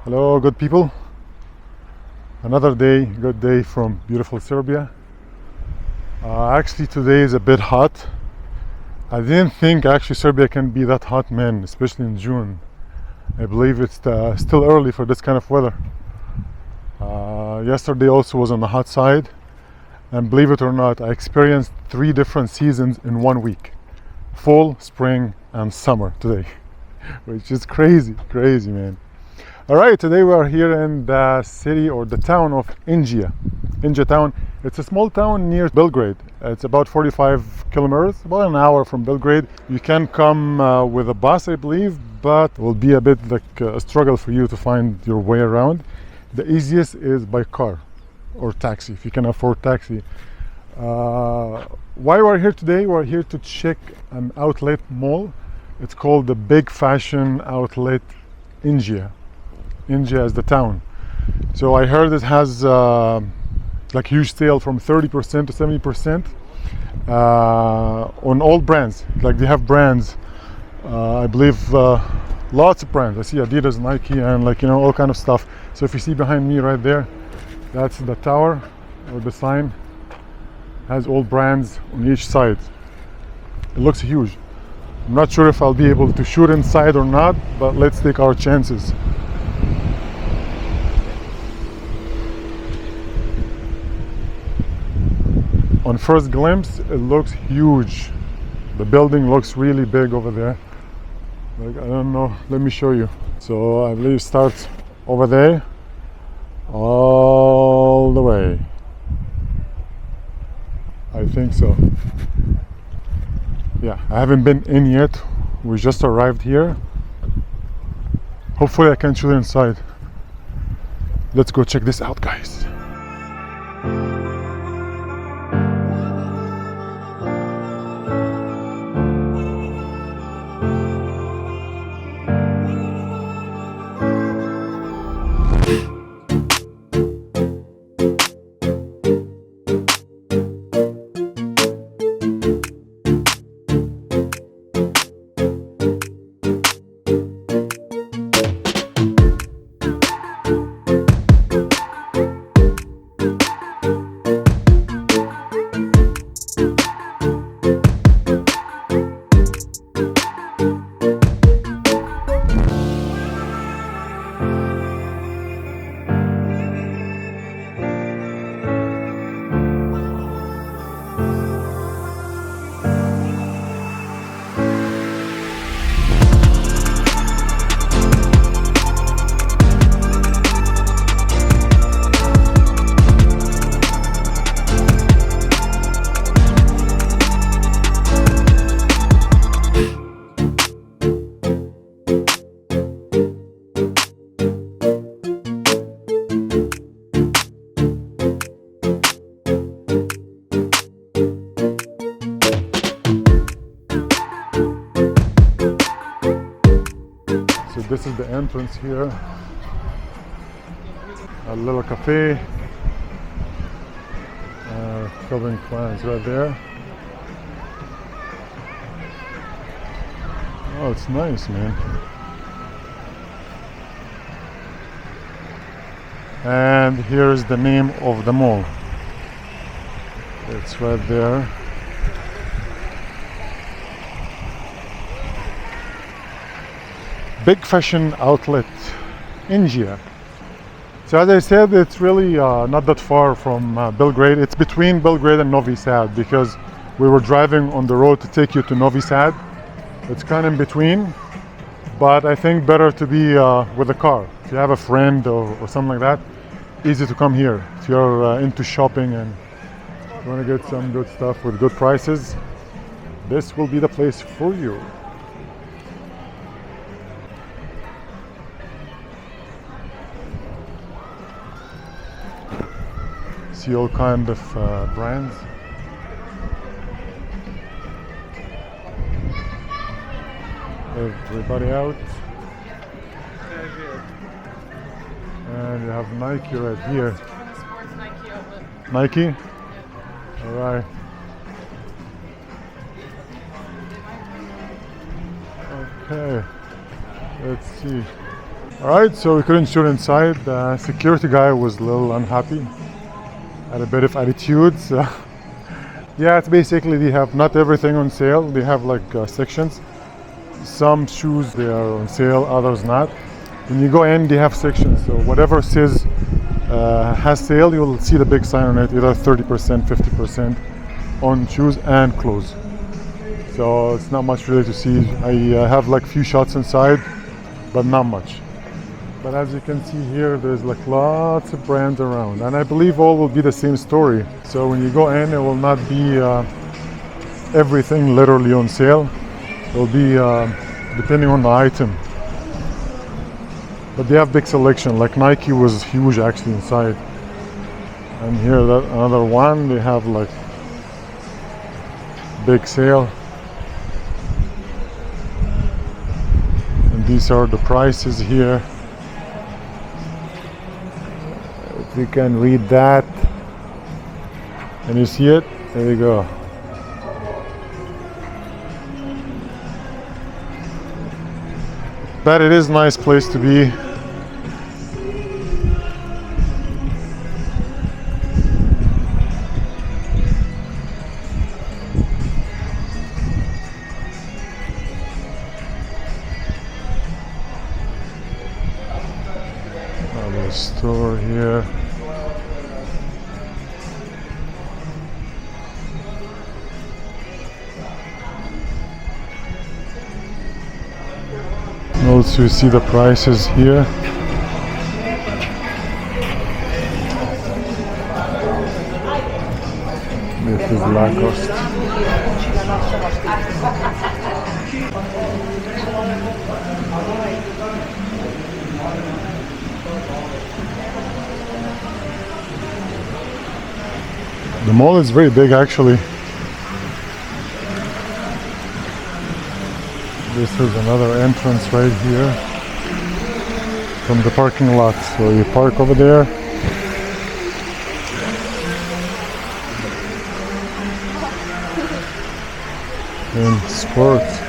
Hello, good people. Another day, good day from beautiful Serbia. Actually, today is a bit hot. I didn't think actually Serbia can be that hot, man, especially in June. I believe it's still early for this kind of weather. Yesterday also was on the hot side, and believe it or not, I experienced 3 different seasons in 1 week: fall, spring, and summer today, which is crazy, man. All right, today we are here in the city or the town of Inđija. Inđija town. It's a small town near Belgrade. It's about 45 kilometers, about an hour from Belgrade. You can come with a bus, I believe, but it will be a bit like a struggle for you to find your way around. The easiest is by car or taxi, if you can afford taxi. Why we're here today? We're here to check an outlet mall. It's called the Big Fashion Outlet Inđija. Inđija is the town. So I heard it has like huge sale from 30% to 70% on all brands. Like they have brands, I believe lots of brands. I see Adidas, Nike, and all kind of stuff. So if you see behind me right there, that's the tower or the sign. Has all brands on each side. It looks huge. I'm not sure if I'll be able to shoot inside or not, but let's take our chances. On first glimpse, it looks huge. The building looks really big over there. Like, I don't know, let me show you. So I believe it starts over there, all the way. I think so. Yeah, I haven't been in yet. We just arrived here. Hopefully I can shoot inside. Let's go check this out, guys. This is the entrance here. A little cafe. Calvin Klein's right there. Oh, it's nice, man. And here's the name of the mall. It's right there. Big Fashion Outlet Inđija. So as I said, it's really not that far from Belgrade. It's between Belgrade and Novi Sad, because we were driving on the road to take you to Novi Sad. It's kind of in between, but I think better to be with a car. If you have a friend or something like that, easy to come here. If you're into shopping and you want to get some good stuff with good prices, this will be the place for you. See all kind of brands. Everybody out. And you have Nike right here. Sports Nike outlet. Nike? Alright. Okay. Let's see. Alright, so we couldn't shoot inside. The security guy was a little unhappy, had a bit of attitude. So yeah, it's basically they have not everything on sale. They have like sections. Some shoes they are on sale, others not. When you go in, they have sections. So whatever says has sale, you'll see the big sign on it, either 30%, 50% on shoes and clothes. So it's not much really to see. I have like few shots inside, but not much. But as you can see here, there's like lots of brands around, and I believe all will be the same story. So when you go in, it will not be everything literally on sale. It will be depending on the item. But they have big selection. Like Nike was huge actually inside, and here that another one. They have like big sale, and these are the prices here. You can read that, and you see it, there you go. But it is a nice place to be. Another store here. Also, you see the prices here. This is Lacoste. The mall is very big actually. This is another entrance right here from the parking lot. So you park over there. And sports.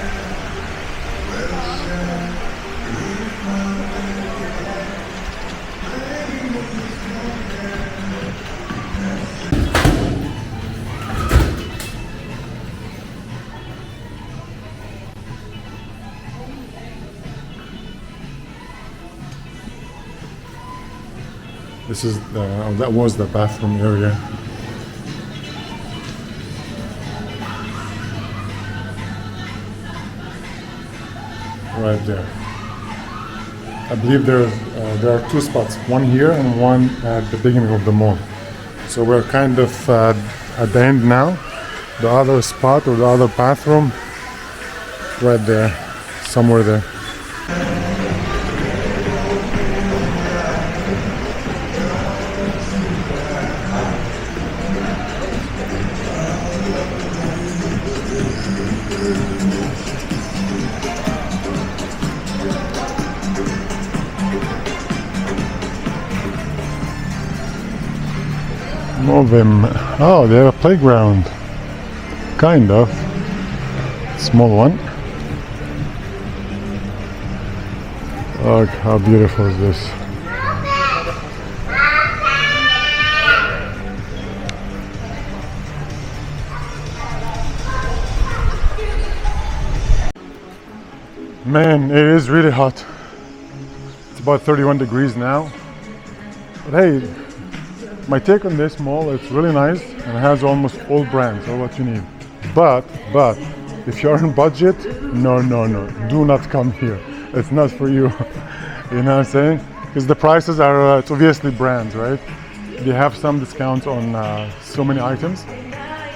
This is that was the bathroom area. Right there. I believe there are two spots, one here and one at the beginning of the mall. So we're kind of at the end now. The other spot or the other bathroom, right there, somewhere there. Movim. Oh, they have a playground. Kind of. Small one. Look how beautiful is this. Man, it is really hot. It's about 31 degrees now. But hey, my take on this mall, it's really nice and it has almost all brands, all what you need. But if you're on budget, no, do not come here. It's not for you. You know what I'm saying? Because the prices are, it's obviously brands, right? They have some discounts on so many items.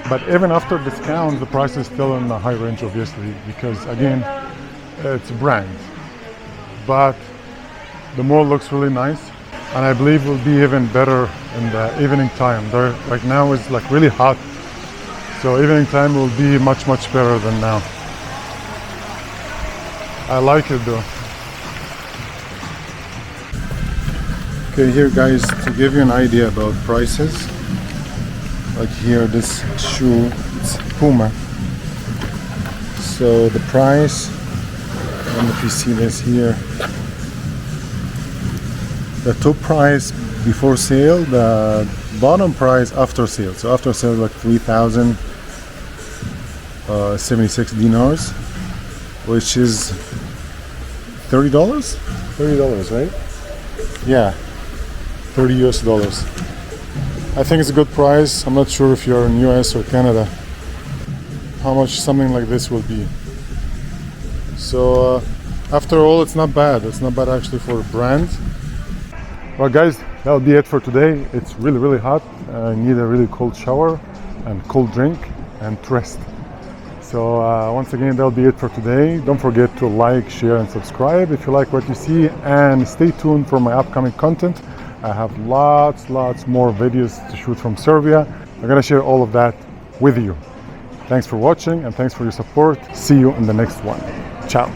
But even after discounts, the price is still in the high range, obviously, because again, it's brands. But the mall looks really nice. And I believe will be even better in the evening time. There, right now it's like really hot, so evening time will be much better than now. I like it though. Okay, here guys, to give you an idea about prices, like here this shoe, it's Puma. So the price, and if you see this here, the top price before sale, the bottom price after sale. So after sale, like 3,076 dinars, which is $30. $30, right? Yeah, 30 US dollars. I think it's a good price. I'm not sure if you're in US or Canada how much something like this will be. So after all, it's not bad. It's not bad actually for a brand. Well guys, that'll be it for today. It's really hot. I need a really cold shower and cold drink and to rest. So once again, that'll be it for today. Don't forget to like, share and subscribe if you like what you see, and stay tuned for my upcoming content. I have lots more videos to shoot from Serbia. I'm gonna share all of that with you. Thanks for watching and thanks for your support. See you in the next one. Ciao.